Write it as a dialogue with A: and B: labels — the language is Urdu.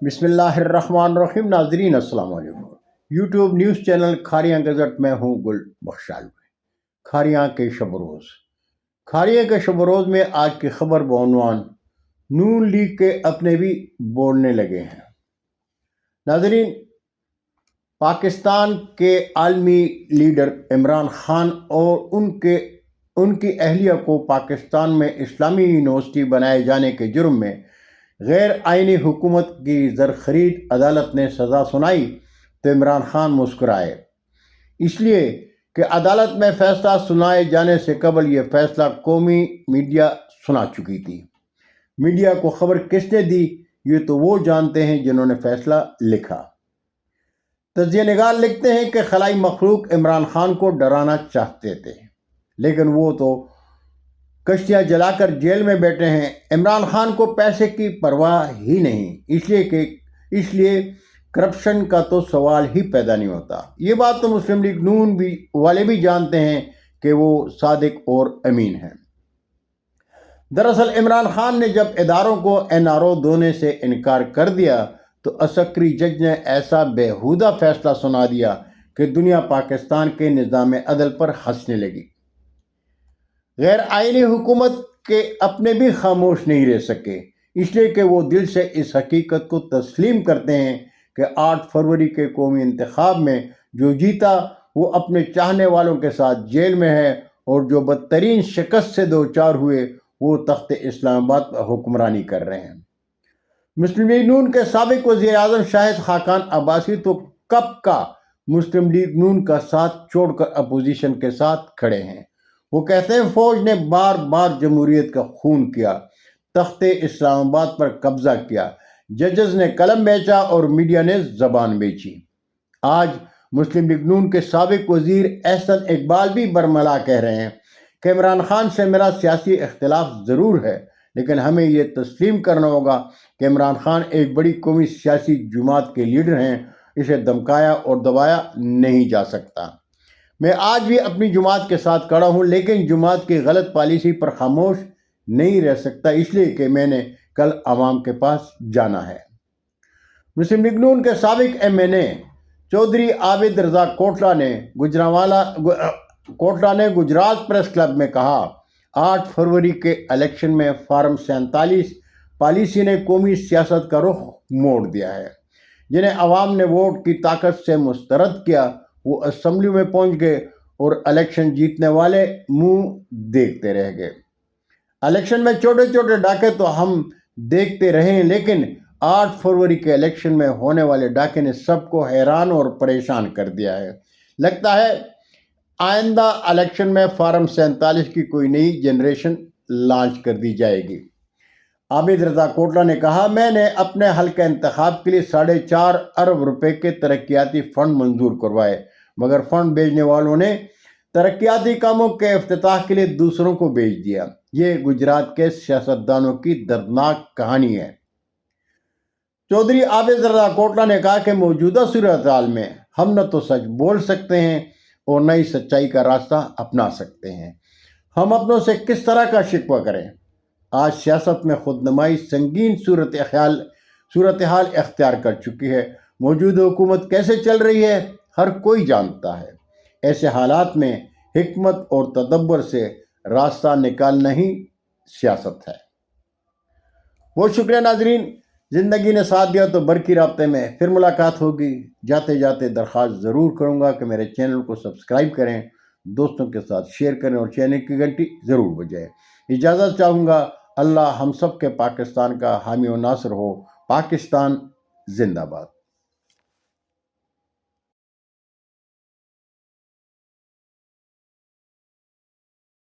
A: بسم اللہ الرحمن الرحیم. ناظرین السلام علیکم. YouTube news channel Kharian gazette میں ہوں گل بخشال. کھاریاں کے شب روز. کھاریاں کے شب روز میں آج کی خبر بعنوان نون لیگ کے اپنے بھی بولنے لگے ہیں. ناظرین، پاکستان کے عالمی لیڈر عمران خان اور ان کی اہلیہ کو پاکستان میں اسلامی یونیورسٹی بنائے جانے کے جرم میں غیر آئینی حکومت کی زرخرید عدالت نے سزا سنائی تو عمران خان مسکرائے، اس لیے کہ عدالت میں فیصلہ سنائے جانے سے قبل یہ فیصلہ قومی میڈیا سنا چکی تھی. میڈیا کو خبر کس نے دی، یہ تو وہ جانتے ہیں جنہوں نے فیصلہ لکھا. تجزیہ نگار لکھتے ہیں کہ خلائی مخلوق عمران خان کو ڈرانا چاہتے تھے، لیکن وہ تو کشتیاں جلا کر جیل میں بیٹھے ہیں. عمران خان کو پیسے کی پرواہ ہی نہیں، اس لیے کرپشن کا تو سوال ہی پیدا نہیں ہوتا. یہ بات تو مسلم لیگ نون والے بھی جانتے ہیں کہ وہ صادق اور امین ہیں. دراصل عمران خان نے جب اداروں کو NRO دینے سے انکار کر دیا تو عسکری جج نے ایسا بیہودہ فیصلہ سنا دیا کہ دنیا پاکستان کے نظام عدل پر ہنسنے لگی. غیر آئینی حکومت کے اپنے بھی خاموش نہیں رہ سکے، اس لیے کہ وہ دل سے اس حقیقت کو تسلیم کرتے ہیں کہ 8 فروری کے قومی انتخاب میں جو جیتا وہ اپنے چاہنے والوں کے ساتھ جیل میں ہے، اور جو بدترین شکست سے دوچار ہوئے وہ تخت اسلام آباد پر حکمرانی کر رہے ہیں. مسلم لیگ نون کے سابق وزیر اعظم شاہد خاقان عباسی تو کب کا مسلم لیگ نون کا ساتھ چھوڑ کر اپوزیشن کے ساتھ کھڑے ہیں. وہ کہتے ہیں فوج نے بار بار جمہوریت کا خون کیا، تخت اسلام آباد پر قبضہ کیا، ججز نے قلم بیچا اور میڈیا نے زبان بیچی. آج مسلم لیگ نون کے سابق وزیر احسن اقبال بھی برملا کہہ رہے ہیں کہ عمران خان سے میرا سیاسی اختلاف ضرور ہے، لیکن ہمیں یہ تسلیم کرنا ہوگا کہ عمران خان ایک بڑی قومی سیاسی جماعت کے لیڈر ہیں، اسے دمکایا اور دبایا نہیں جا سکتا. میں آج بھی اپنی جماعت کے ساتھ کھڑا ہوں، لیکن جماعت کی غلط پالیسی پر خاموش نہیں رہ سکتا، اس لیے کہ میں نے کل عوام کے پاس جانا ہے. مسلم لیگ نون کے سابق MNA چودھری عابد رضا کوٹلہ نے گجرات پریس کلب میں کہا 8 فروری کے الیکشن میں فارم 47 پالیسی نے قومی سیاست کا رخ موڑ دیا ہے. جنہیں عوام نے ووٹ کی طاقت سے مسترد کیا وہ اسمبلی میں پہنچ گئے اور الیکشن جیتنے والے منہ دیکھتے رہ گئے. الیکشن میں چھوٹے چھوٹے ڈاکے تو ہم دیکھتے رہے ہیں، لیکن 8 فروری کے الیکشن میں ہونے والے ڈاکے نے سب کو حیران اور پریشان کر دیا ہے. لگتا ہے آئندہ الیکشن میں فارم 47 کی کوئی نئی جنریشن لانچ کر دی جائے گی. عابد رضا کوٹلہ نے کہا میں نے اپنے حلقہ انتخاب کے لیے 4.5 ارب روپے کے ترقیاتی فنڈ منظور کروائے، مگر فنڈ بھیجنے والوں نے ترقیاتی کاموں کے افتتاح کے لیے دوسروں کو بھیج دیا. یہ گجرات کے سیاستدانوں کی دردناک کہانی ہے. چودھری عابد رضا کوٹلہ نے کہا کہ موجودہ صورتحال میں ہم نہ تو سچ بول سکتے ہیں اور نہ ہی سچائی کا راستہ اپنا سکتے ہیں. ہم اپنوں سے کس طرح کا شکوہ کریں؟ آج سیاست میں خود نمائی سنگین صورتحال اختیار کر چکی ہے. موجودہ حکومت کیسے چل رہی ہے ہر کوئی جانتا ہے. ایسے حالات میں حکمت اور تدبر سے راستہ نکالنا ہی سیاست ہے. بہت شکریہ ناظرین، زندگی نے ساتھ دیا تو برقی رابطے میں پھر ملاقات ہوگی. جاتے جاتے درخواست ضرور کروں گا کہ میرے چینل کو سبسکرائب کریں، دوستوں کے ساتھ شیئر کریں اور چینل کی گھنٹی ضرور بجائیں. اجازت چاہوں گا. اللہ ہم سب کے پاکستان کا حامی و ناصر ہو. پاکستان زندہ باد.